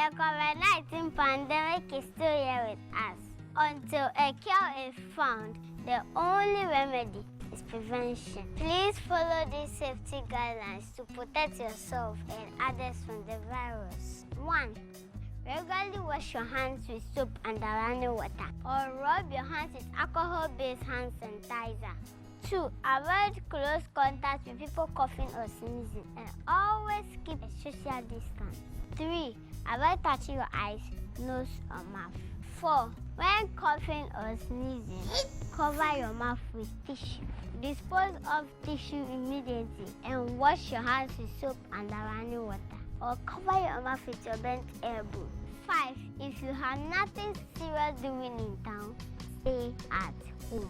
The COVID-19 pandemic is still here with us. Until a cure is found, the only remedy is prevention. Please follow these safety guidelines to protect yourself and others from the virus. 1. Regularly wash your hands with soap and running water, or rub your hands with alcohol-based hand sanitizer. 2. Avoid close contact with people coughing or sneezing, and always keep a social distance. 3. Avoid touching your eyes, nose, or mouth. 4. When coughing or sneezing, cover your mouth with tissue. Dispose of tissue immediately and wash your hands with soap and running water, or cover your mouth with your bent elbow. 5. If you have nothing serious doing in town, stay at home.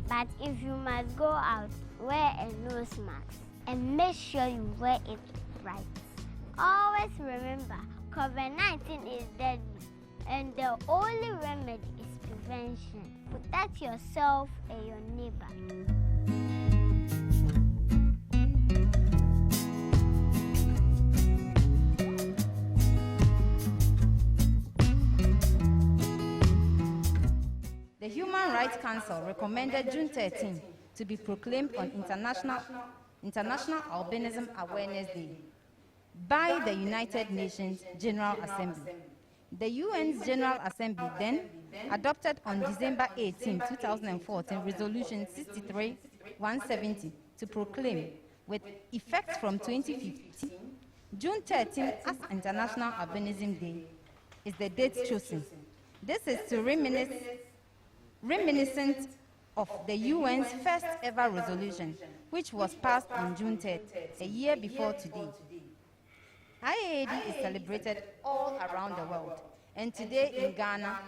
But if you must go out, wear a nose mask and make sure you wear it right. Always remember, COVID-19 is deadly, and the only remedy is prevention. Protect yourself and your neighbor. The Human Rights Council recommended June 13 to be proclaimed on International Albinism Awareness Day by the United Nations General Assembly. The UN's General Assembly then adopted on December 18, 2014, Resolution 63-170 to proclaim, with effect from 2015, June 13 as International Albinism Day is the date chosen. This is to reminiscent of the UN's first ever resolution, which was passed on June 3rd, a year before today. IAAD is celebrated all around the world, and today in Ghana,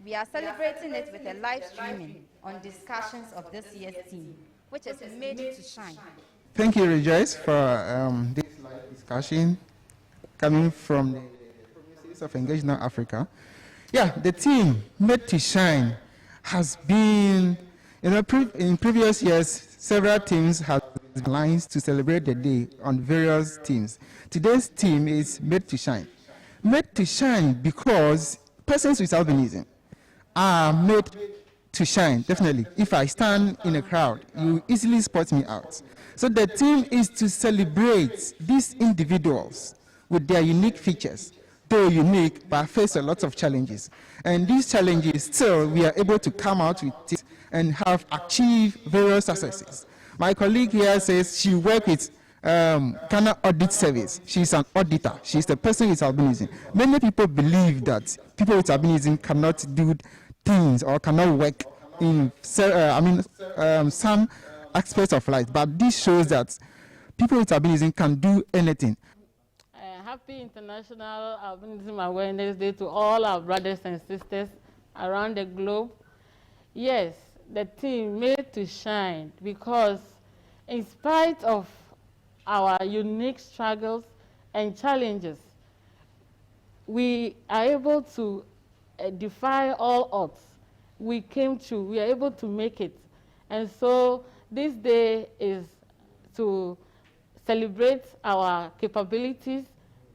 we are celebrating it with a live streaming on discussions of this year's theme, which is Made to Shine. Thank you, Rejoice, for this live discussion coming from the provinces of Engagement Africa. Yeah, the theme Made to Shine has been, in previous years, several teams have lines to celebrate the day on various themes. Today's theme is Made to Shine. Made to shine because persons with albinism are made to shine, definitely. If I stand in a crowd, you easily spot me out. So the theme is to celebrate these individuals with their unique features, though unique, but face a lot of challenges. And these challenges, still, we are able to come out with it and have achieved various successes. My colleague here says she works with Ghana Audit Service. She's an auditor. She's the person with albinism. Many people believe that people with albinism cannot do things or cannot work in some aspects of life. But this shows that people with albinism can do anything. Happy International Albinism Awareness Day to all our brothers and sisters around the globe. Yes, the theme Made to Shine, because in spite of our unique struggles and challenges, we are able to defy all odds. We came through, we are able to make it. And so this day is to celebrate our capabilities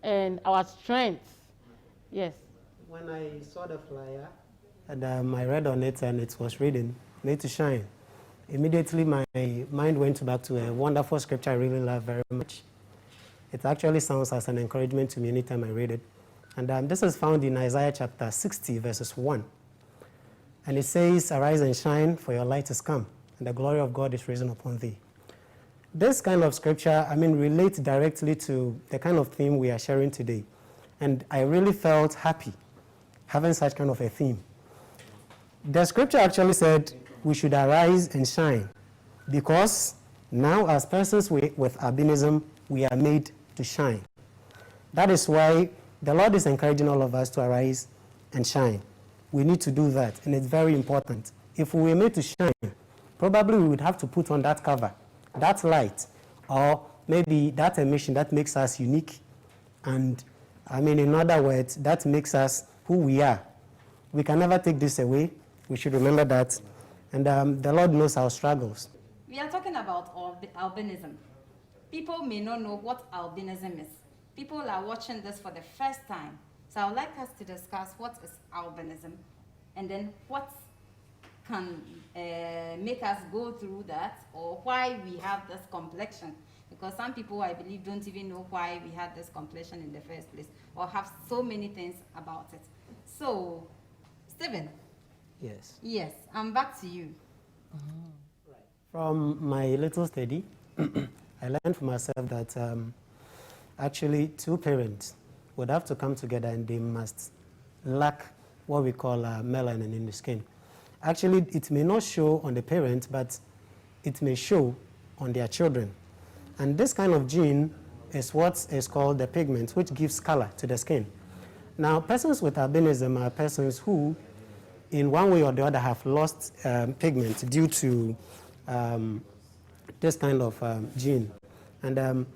and our strengths. Yes. When I saw the flyer and I read on it and it was reading, Made to Shine, immediately my mind went back to a wonderful scripture I really love very much. It actually sounds as an encouragement to me anytime I read it. And this is found in Isaiah chapter 60, verses 1. And it says, "Arise and shine, for your light is come, and the glory of God is risen upon thee." This kind of scripture, relates directly to the kind of theme we are sharing today. And I really felt happy having such kind of a theme. The scripture actually said we should arise and shine because now as persons with albinism, we are made to shine. That is why the Lord is encouraging all of us to arise and shine. We need to do that, and it's very important. If we were made to shine, probably we would have to put on that cover, that light, or maybe that emission that makes us unique. And in other words, that makes us who we are. We can never take this away. We should remember that. And the Lord knows our struggles. We are talking about albinism. People may not know what albinism is. People are watching this for the first time. So I would like us to discuss what is albinism and then what can make us go through that, or why we have this complexion. Because some people, I believe, don't even know why we had this complexion in the first place, or have so many things about it. So, Stephen. Yes. Yes, I'm back to you. From my little study, I learned for myself that actually two parents would have to come together and they must lack what we call melanin in the skin. Actually, it may not show on the parent, but it may show on their children. And this kind of gene is what is called the pigment, which gives color to the skin. Now, persons with albinism are persons who, in one way or the other, have lost pigment due to this kind of gene. And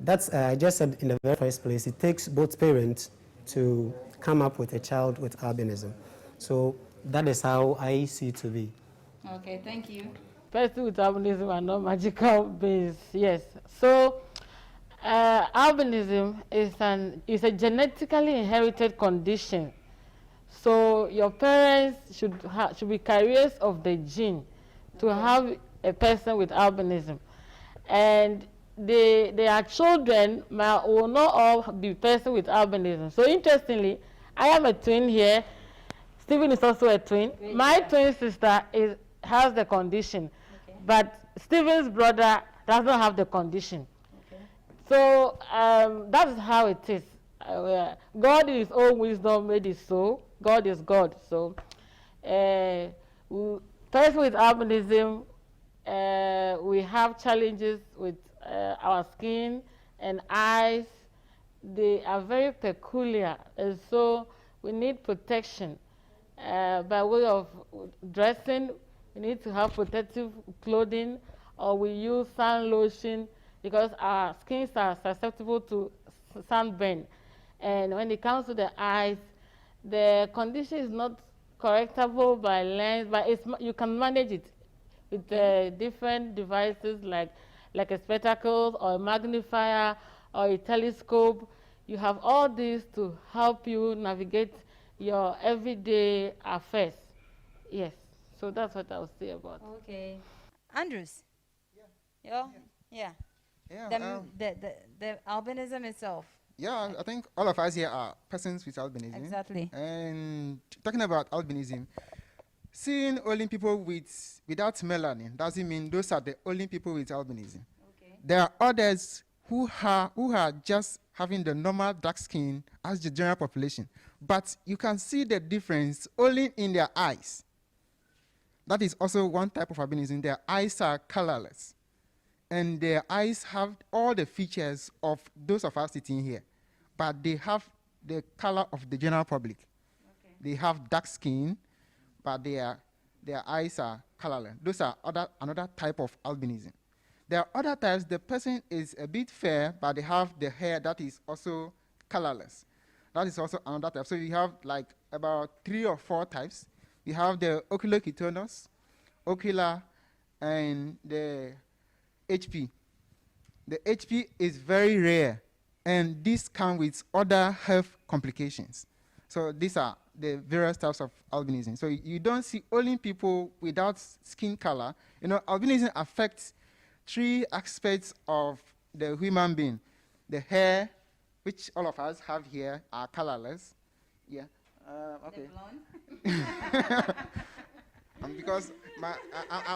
that's, I just said in the very first place, it takes both parents to come up with a child with albinism. So that is how I see it to be. Okay, thank you. Persons with albinism are not magical beings, yes. So, albinism is a genetically inherited condition. So, your parents should be carriers of the gene to have a person with albinism. And their children will not all be person with albinism. So, interestingly, I am a twin here. Stephen is also a twin. Great. My twin sister has the condition, but Stephen's brother does not have the condition. Okay. So that's how it is. God in his own wisdom made it so. God is God. So person with albinism, we have challenges with our skin and eyes. They are very peculiar, and so we need protection. By way of dressing, we need to have protective clothing, or we use sun lotion because our skins are susceptible to sunburn. And when it comes to the eyes, the condition is not correctable by lens, but you can manage it with different devices like a spectacles or a magnifier or a telescope. You have all these to help you navigate your everyday affairs. Yes, so that's what I would say about it. Okay. Andrews? Yeah. Yeah. Yeah, The albinism itself. yeah, I think all of us here are persons with albinism. Exactly. And talking about albinism, seeing only people without melanin doesn't mean those are the only people with albinism. Okay. There are others who are just having the normal dark skin as the general population. But you can see the difference only in their eyes. That is also one type of albinism. Their eyes are colorless. And their eyes have all the features of those of us sitting here. But they have the color of the general public. Okay. They have dark skin, but their eyes are colorless. Those are another type of albinism. There are other types. The person is a bit fair, but they have the hair that is also colorless. That is also another type. So we have like about 3 or 4 types. We have the oculocutanous, ocular, and the HP. The HP is very rare, and this comes with other health complications. So these are the various types of albinism. So you don't see only people without skin color. You know, albinism affects 3 aspects of the human being. The hair, which all of us have here, are colorless. Yeah. Okay. Because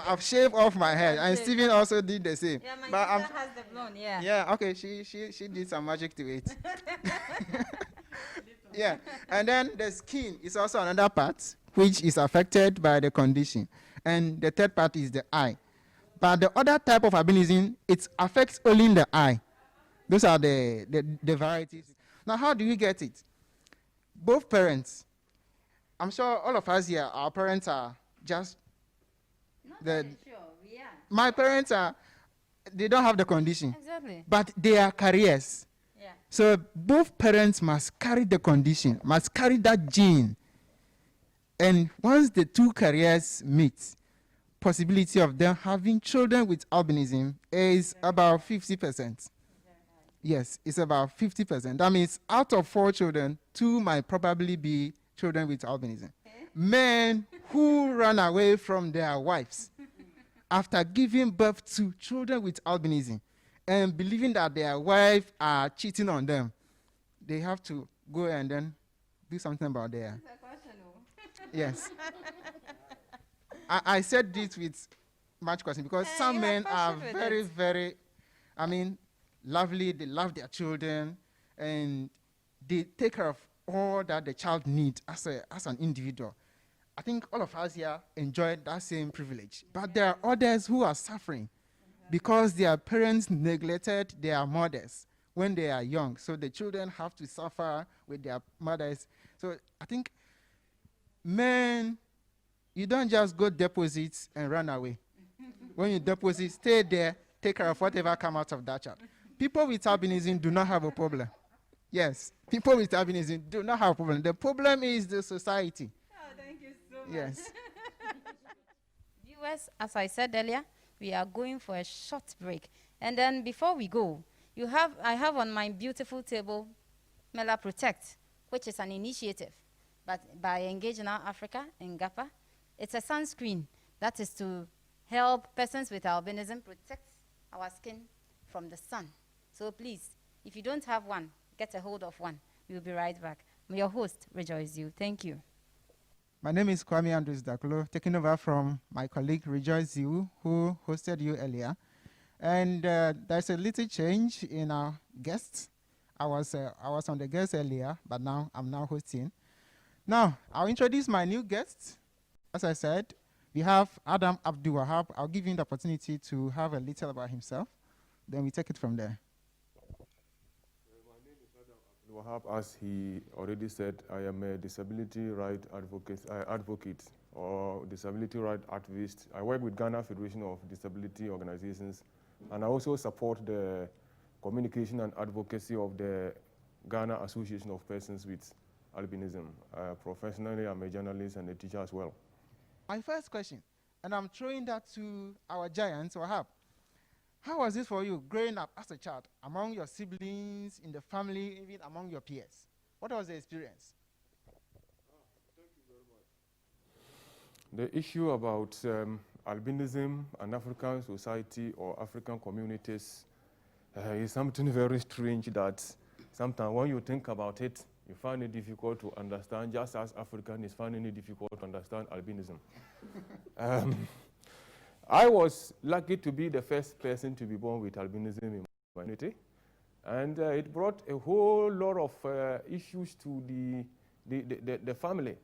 I've shaved off my hair, and Stephen also did the same. Yeah, my but sister has the blonde, yeah. Yeah, okay, she did some magic to it. Yeah, and then the skin is also another part which is affected by the condition. And the third part is the eye. But the other type of albinism, it affects only the eye. Those are the varieties. Now, how do we get it? Both parents. I'm sure all of us here, our parents are just Sure, we are. my parents they don't have the condition. Exactly. But they are carriers. Yeah. So both parents must carry the condition, must carry that gene. And once the 2 carriers meet, possibility of them having children with albinism is about 50%. Yes, it's about 50%. That means out of 4 children, 2 might probably be children with albinism. Men who run away from their wives after giving birth to children with albinism and believing that their wives are cheating on them, they have to go and then do something about their... Yes. I said this with much question because some men are very, very, I mean, lovely, they love their children, and they take care of all that the child needs as an individual. I think all of us here enjoy that same privilege. But there are others who are suffering because their parents neglected their mothers when they are young. So the children have to suffer with their mothers. So I think, men, you don't just go deposit and run away. When you deposit, stay there, take care of whatever comes out of that child. People with albinism do not have a problem. Yes, people with albinism do not have a problem. The problem is the society. Oh, thank you so much. Yes. Viewers, as I said earlier, we are going for a short break. And then before we go, I have on my beautiful table Mela Protect, which is an initiative by Engaging Africa in GAPA. It's a sunscreen that is to help persons with albinism protect our skin from the sun. So please, if you don't have one, get a hold of one. We'll be right back. Your host, Rejoice You. Thank you. My name is Kwame Andrews Daklo, taking over from my colleague Rejoice You, who hosted you earlier. And there's a little change in our guests. I was on the guest earlier, but now I'm hosting. Now, I'll introduce my new guests. As I said, we have Adam Abdul Wahab. I'll give him the opportunity to have a little about himself. Then we take it from there. My name is Adam Abdul Wahab. As he already said, I am a disability right advocate or disability right activist. I work with Ghana Federation of Disability Organizations, and I also support the communication and advocacy of the Ghana Association of Persons with Albinism. Professionally, I'm a journalist and a teacher as well. My first question, and I'm throwing that to our giants, Wahab. How was it for you growing up as a child, among your siblings, in the family, even among your peers? What was the experience? Thank you very much. The issue about albinism and African society or African communities is something very strange that sometimes when you think about it, you find it difficult to understand, just as African is finding it difficult to understand albinism. I was lucky to be the first person to be born with albinism in my community, and it brought a whole lot of issues to the family.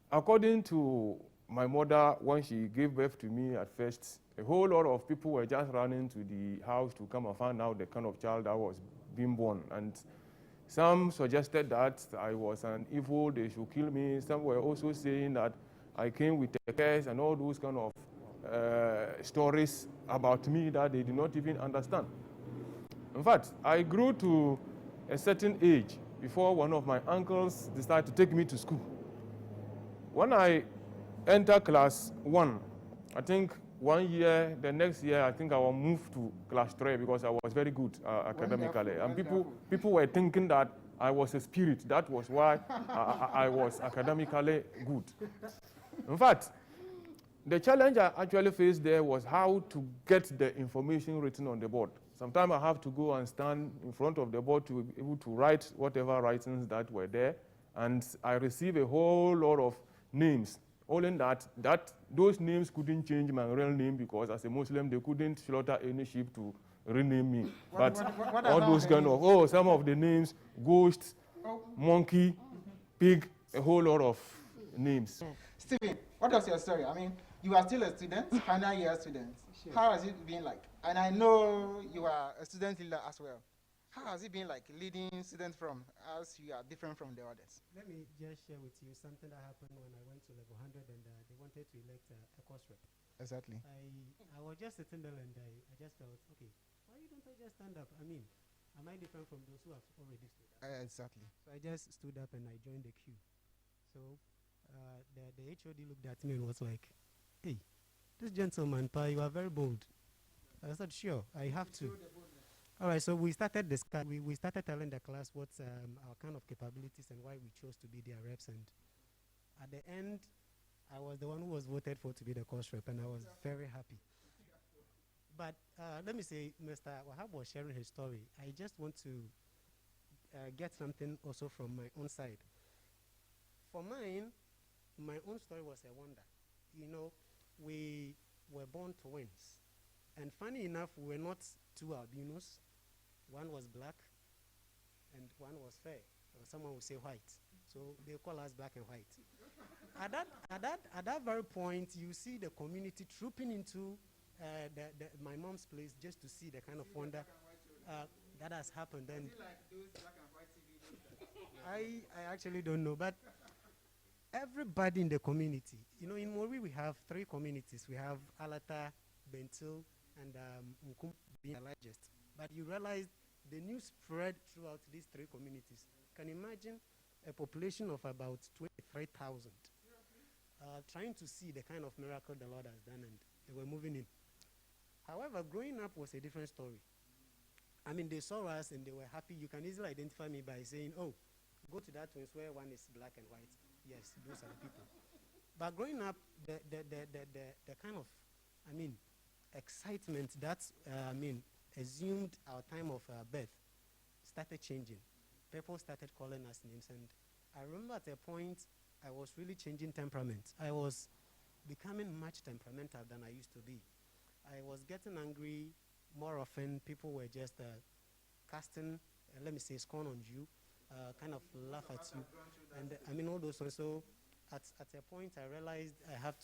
According to my mother, when she gave birth to me at first, a whole lot of people were just running to the house to come and find out the kind of child that was being born. And some suggested that I was an evil, they should kill me. Some were also saying that I came with a curse and all those kind of stories about me that they did not even understand. In fact, I grew to a certain age before one of my uncles decided to take me to school. When I entered class 1, I think 1 year, the next year, I think I will move to class 3 because I was very good academically. And people were thinking that I was a spirit. That was why I was academically good. In fact, the challenge I actually faced there was how to get the information written on the board. Sometimes I have to go and stand in front of the board to be able to write whatever writings that were there. And I received a whole lot of names. Only that those names couldn't change my real name because as a Muslim, they couldn't slaughter any sheep to rename me. But all those kind of, some of the names, ghost, monkey, pig, a whole lot of names. Stephen, what was your story? I mean, you are still a student, final year student. Sure. How has it been like? And I know you are a student leader as well. How has it been like leading students from as you are different from the others? Let me just share with you something that happened when I went to level 100 and they wanted to elect a course rep. Exactly. I was just sitting there and I just felt, okay, why don't I just stand up? I mean, am I different from those who have already stood up? Exactly. So I just stood up and I joined the queue. So the HOD looked at me and was like, hey, this gentleman, Pa, you are very bold. I said, sure, I have to. All right, so we started we started telling the class what's our kind of capabilities and why we chose to be their reps. And at the end, I was the one who was voted for to be the course rep, and I was very happy. But let me say, Mr. Wahab was sharing his story. I just want to get something also from my own side. For mine, my own story was a wonder. You know, we were born twins. And funny enough, we were not two albinos. One was black and one was fair. Or someone would say white. So they call us black and white. At that very point, you see the community trooping into my mom's place just to see the kind of wonder that has happened. And I actually don't know, but everybody in the community, you know, in Mori we have 3 communities. We have Alata, Bentil, and Nkum being the largest. But you realize the news spread throughout these 3 communities. Can you imagine a population of about 23,000 trying to see the kind of miracle the Lord has done, and they were moving in. However, growing up was a different story. I mean, they saw us and they were happy. You can easily identify me by saying, oh, go to that twins where one is black and white. Yes, those are the people. But growing up, the kind of, I mean, excitement that, assumed our time of birth started changing. People started calling us names. And I remember at a point, I was really changing temperament. I was becoming much temperamental than I used to be. I was getting angry more often. People were just casting, let me say, scorn on you, kind of laugh at you. And I mean, all those ones. So at a point, I realized I have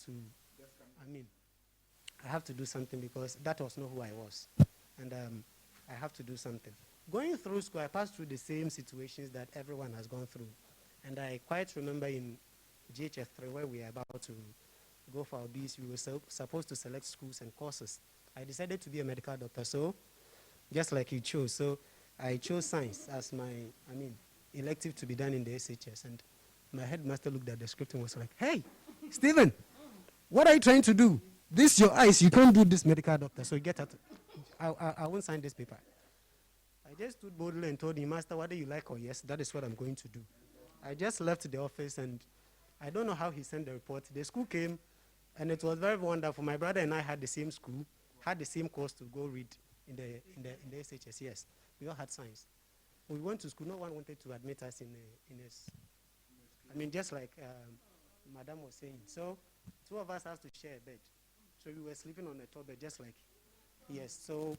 to do something, because that was not who I was. And I have to do something. Going through school, I passed through the same situations that everyone has gone through. And I quite remember in GHF3, where we are about to go for our Bs, we were supposed to select schools and courses. I decided to be a medical doctor, so just like you chose. So I chose science as my, elective to be done in the SHS. And my headmaster looked at the script and was like, hey, Stephen, what are you trying to do? This your eyes, you can't do this, medical doctor. So get out. I won't sign this paper. I just stood boldly and told him, Master, whether you like or yes, that is what I'm going to do. I just left the office, and I don't know how he sent the report. The school came, and it was very wonderful. My brother and I had the same school, had the same course to go read in the SHS. Yes, we all had science. We went to school. No one wanted to admit us in just like Madam was saying. So 2 of us have to share a bed. So we were sleeping on a top bed, just like, yes. So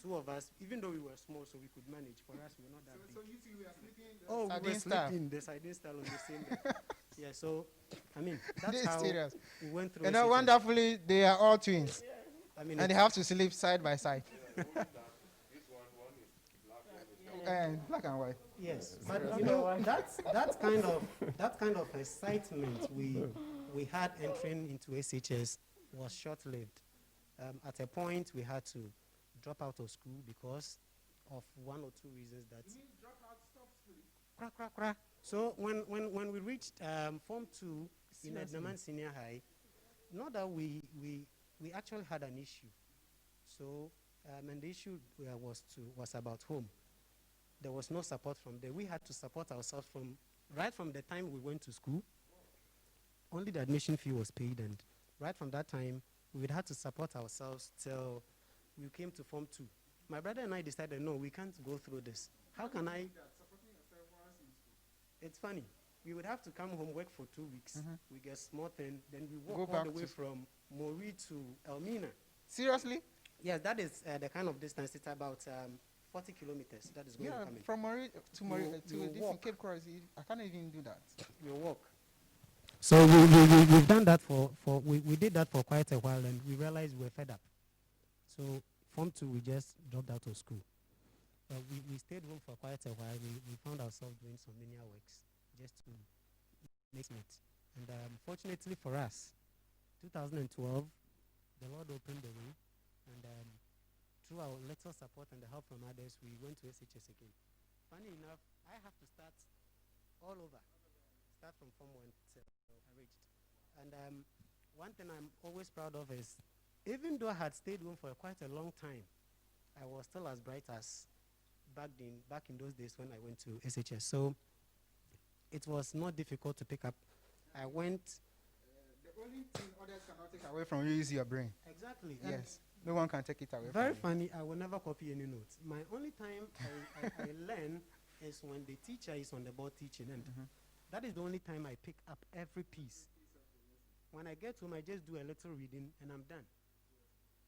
2 of us, even though we were small, so we could manage. For us, we were not that big. So you two were sleeping in the we were sardine style. sleeping the sardine style on the same bed. Yeah, so, that's This how serious. we went through. You know, wonderfully, they are all twins. And And they have to sleep side by side. And black and white. yes, but you know, that kind of excitement we had entering into SHS was short-lived. At a point, we had to drop out of school because of 1 or 2 reasons. That you mean drop out, stop school? So when we reached Form 2 in Ednaman Senior High, not that we actually had an issue. So and the issue was about home. There was no support from there. We had to support ourselves right from the time we went to school. Only the admission fee was paid, and right from that time, we would have to support ourselves till we came to Form 2. My brother and I decided, no, we can't go through this. How can I? It's funny. We would have to come home, work for 2 weeks. We get small thing, then we walk all the way from Mori to Elmina. Seriously? Yes, that is the kind of distance. It's about 40 kilometers. That is going to come in. From Mori to Mori to you this walk. Cape Coral, I can't even do that. You walk. So we've done that we did that for quite a while, and we realized we were fed up. So Form 2, we just dropped out of school. We stayed home for quite a while. We found ourselves doing some menial works just to make it. And fortunately for us, 2012, the Lord opened the way, and through our little support and the help from others, we went to SHS again. Funny enough, I have to start all over. Start from Form 1 till I reached. And one thing I'm always proud of is, even though I had stayed home for quite a long time, I was still as bright as back in those days when I went to SHS. So it was not difficult to pick up. I went. The only thing others cannot take away from you is your brain. Exactly. Yes. No one can take it away Very from you. funny. I will never copy any notes. My only time I learn is when the teacher is on the board teaching, and that is the only time I pick up every piece. When I get home, I just do a little reading and I'm done.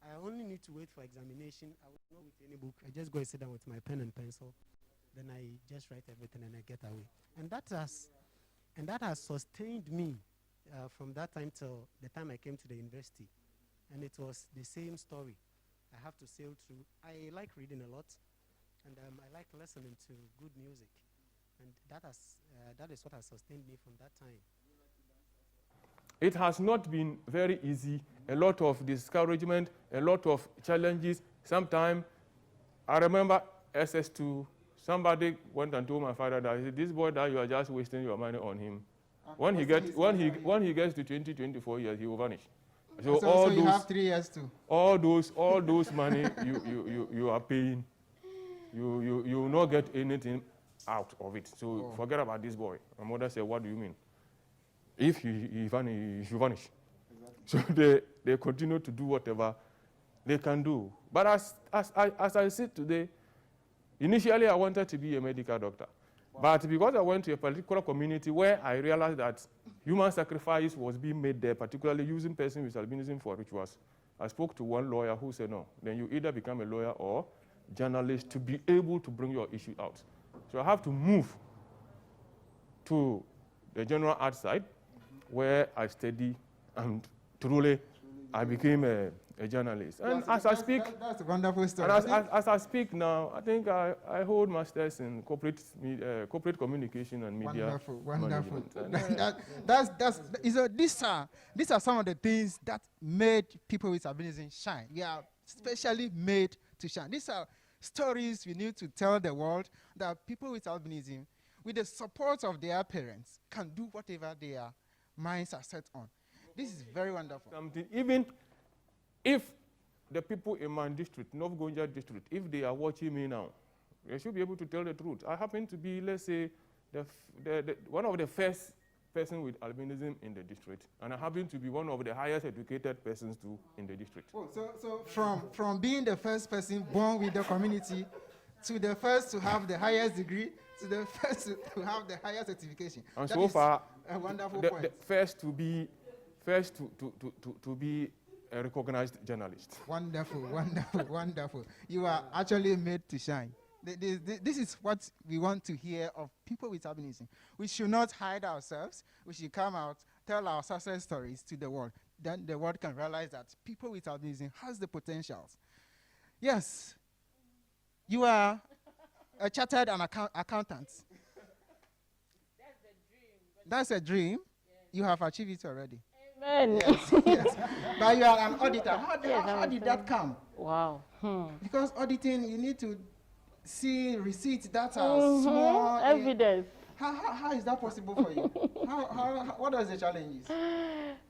I only need to wait for examination. I will not with any book. I just go and sit down with my pen and pencil. Then I just write everything and I get away. And that has sustained me from that time till the time I came to the university. And it was the same story. I have to sail through. I like reading a lot, and I like listening to good music. And that is what has sustained me from that time. It has not been very easy. A lot of discouragement, a lot of challenges. Sometimes, I remember SS2, somebody went and told my father that this boy that you are just wasting your money on him. When he gets to 20, 24 years, he will vanish. So you have 3 years too. All those money you are paying, you will not get anything out of it. So forget about this boy. My mother said, "What do you mean? If he vanish, he should vanish." Exactly. So they continue to do whatever they can do. But as I sit today, initially I wanted to be a medical doctor. But because I went to a particular community where I realized that human sacrifice was being made there, particularly using persons with albinism for rituals, I spoke to one lawyer who said, no, then you either become a lawyer or journalist to be able to bring your issue out. So I have to move to the general art side where I study, and truly I became a journalist. And as I speak, that's a wonderful story. As I speak now, I think I hold masters in corporate communication and media. Wonderful. These are some of the things that made people with albinism shine. We are specially made to shine. These are stories we need to tell the world, that people with albinism, with the support of their parents, can do whatever their minds are set on. This is very wonderful. Even if the people in my district, North Gonja district, if they are watching me now, they should be able to tell the truth. I happen to be, let's say, one of the first person with albinism in the district, and I happen to be one of the highest educated persons too in the district. Oh, so from being the first person born with the community, to the first to have the highest degree, to the first to have the highest certification. And that so far, a wonderful point. The first to be a recognized journalist. Wonderful, wonderful, wonderful. You are actually made to shine. This is what we want to hear of people with albinism. We should not hide ourselves. We should come out, tell our success stories to the world. Then the world can realize that people with albinism has the potentials. Yes, you are a chartered accountant. That's a dream. You have achieved it already. Amen. Yes, yes. But you are an auditor. How did that come? Wow. Because auditing, you need to see receipts that are small. Evidence. How is that possible for you? What are the challenges?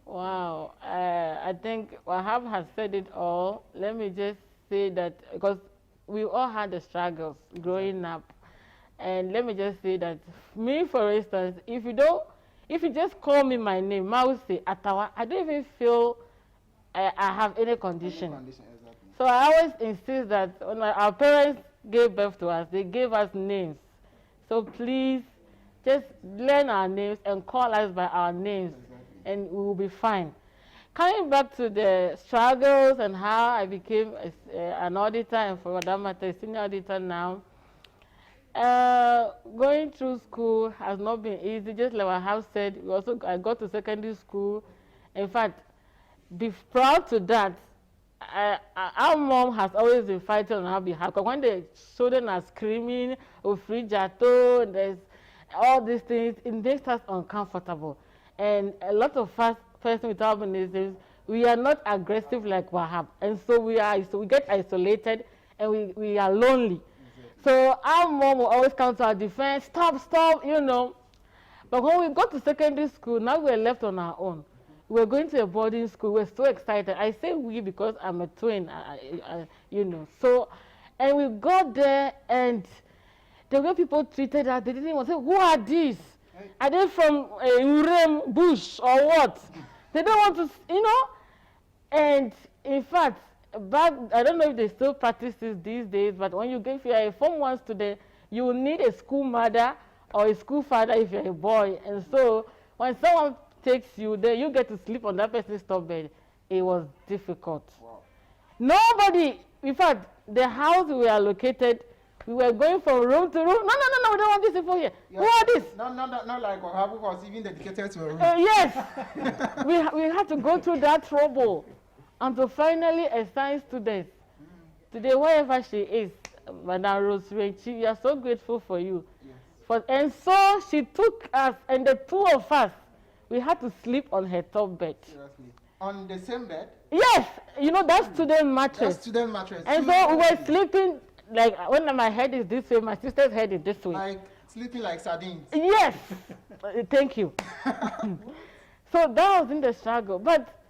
Wow. I think Wahab has said it all. Let me just say that, because we all had the struggles growing up. And let me just say that, me, for instance, if you just call me my name, I will say Atawa, I don't even feel I have any condition. Exactly. So I always insist that when our parents gave birth to us, they gave us names. So please, just learn our names and call us by our names, and we will be fine. Coming back to the struggles and how I became an auditor, and for that matter, a senior auditor now, going through school has not been easy. Just like I have said, I got to secondary school. In fact, be proud to that. Our mom has always been fighting on our behalf. Because when the children are screaming, "Oh, free jato," there's all these things, it makes us uncomfortable. And a lot of us, persons with albinism, we are not aggressive like Wahab, and so we get isolated, and we are lonely. So our mom will always come to our defense, stop, you know. But when we got to secondary school, now we're left on our own. We're going to a boarding school. We're so excited. I say we because I'm a twin, you know. So And we got there, and the way people treated us, they didn't even say, who are these? Are they from Urem bush or what? They don't want to, you know. And in fact, I don't know if they still practice this these days, but when you if you're a Form 1 student, you will need a school mother or a school father if you're a boy. And so when someone takes you there, you get to sleep on that person's top bed. It was difficult. Wow. Nobody, in fact, the house we were located, we were going from room to room. No, we don't want these people here. Yeah. Who are these? Not like Ohabu was even dedicated to a room. Yes. we had to go through that trouble until finally assign students. Today, wherever she is, Madam Rosemary, we are so grateful for you. Yes. And so she took us, and the two of us, we had to sleep on her top bed. Seriously. On the same bed? Yes. You know, that's student mattress. That's student mattress. And so we were sleeping, like when my head is this way, my sister's head is this way. Like sleeping like sardines. Yes. Thank you. So that was in the struggle. But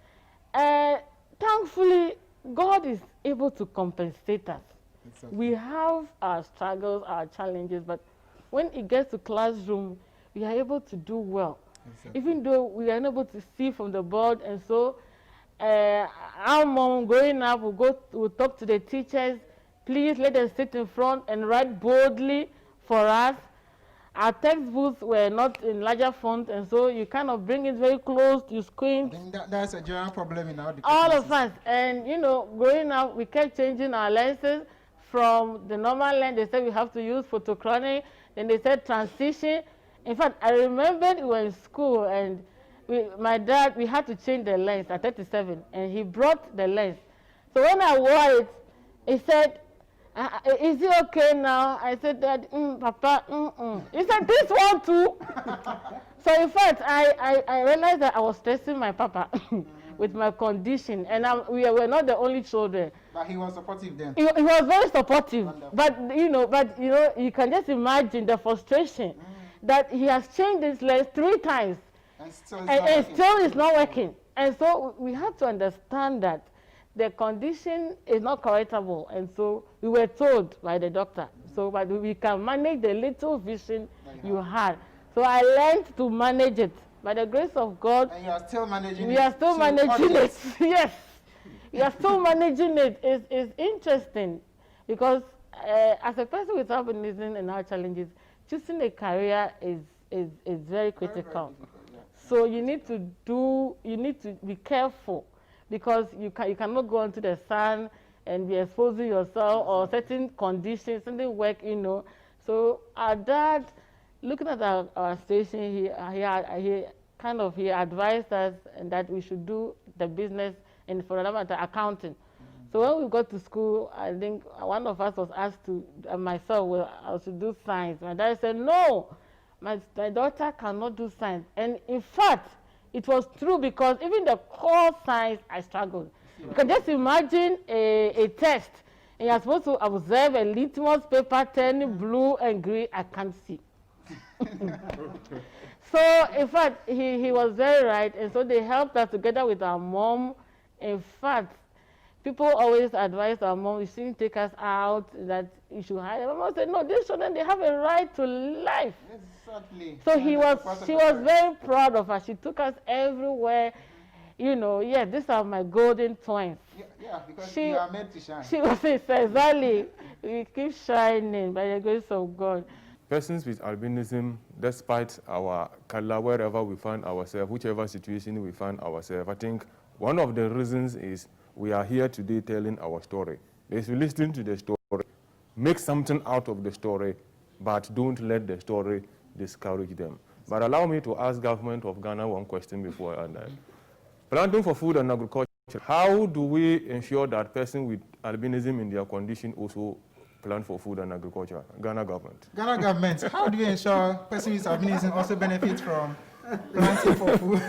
thankfully, God is able to compensate us. Exactly. We have our struggles, our challenges, but when it gets to classroom, we are able to do well. Exactly. Even though we are unable to see from the board, and so our mom growing up will talk to the teachers, please let us sit in front and write boldly for us. Our textbooks were not in larger font, and so you kind of bring it very close, you squint. I think that's a general problem in our department. All of us. And, you know, growing up, we kept changing our lenses from the normal lens. They said we have to use photochromic. Then they said transition. In fact, I remember we were in school, and my dad, we had to change the lens at 37, and he brought the lens. So when I wore it, he said, is it okay now? I said, Dad, Papa, He said, this one too. So in fact, I realized that I was stressing my papa with my condition, and we were not the only children. But he was supportive then. He was very supportive. Wonderful. But you know, you can just imagine the frustration that he has changed his lens 3 times, and still it's not working. And so we had to understand that the condition is not correctable, and so we were told by the doctor, but we can manage the little vision you had. So I learned to manage it. By the grace of God, and you are still managing it. We are still managing it. Yes, we are still managing it. It's interesting because as a person with albinism and our challenges, choosing a career is very critical. So you need to be careful, because you cannot go into the sun and be exposing yourself or certain conditions, certain work, you know. So our dad, looking at our station, he advised us that we should do the business, and for another matter, accounting. So when we got to school, I think one of us was asked to, myself, I should do science. My dad said, no, my daughter cannot do science. And in fact, it was true, because even the core science, I struggled. You can just imagine a test, and you're supposed to observe a litmus paper turning blue and green. I can't see. So, in fact, he was very right, and so they helped us together with our mom. In fact, people always advise our mom, you shouldn't take us out, that you should hide. My mom said, no, these children, they have a right to life. Exactly. So she was very proud of us. She took us everywhere. You know, yeah, these are my golden twins. Yeah, because you are meant to shine. She was exactly. We keep shining by the grace of God. Persons with albinism, despite our color, wherever we find ourselves, whichever situation we find ourselves, I think one of the reasons is we are here today telling our story. If you listen to the story, make something out of the story, but don't let the story discourage them. But allow me to ask government of Ghana one question before I end. Planting for food and agriculture, how do we ensure that persons with albinism in their condition also plant for food and agriculture? Ghana government. Ghana government, how do we ensure persons with albinism also benefit from planting for food?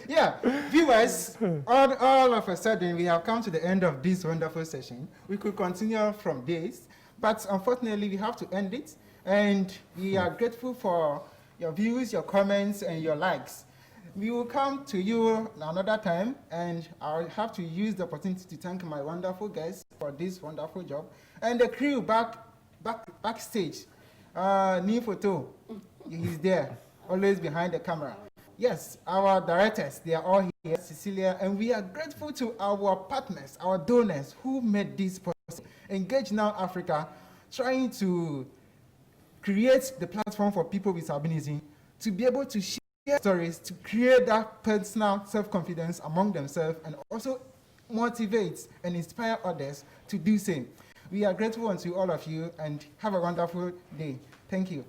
Yeah, viewers, all of a sudden we have come to the end of this wonderful session. We could continue from this, but unfortunately we have to end it. And we are grateful for your views, your comments, and your likes. We will come to you another time, and I'll have to use the opportunity to thank my wonderful guests for for this wonderful job. And the crew backstage, Nifoto, he's there, always behind the camera. Yes, our directors, they are all here, Cecilia, and we are grateful to our partners, our donors who made this possible. Engage Now Africa, trying to create the platform for people with albinism to be able to share stories, to create that personal self-confidence among themselves, and also motivate and inspire others to do same. We are grateful unto all of you, and have a wonderful day. Thank you.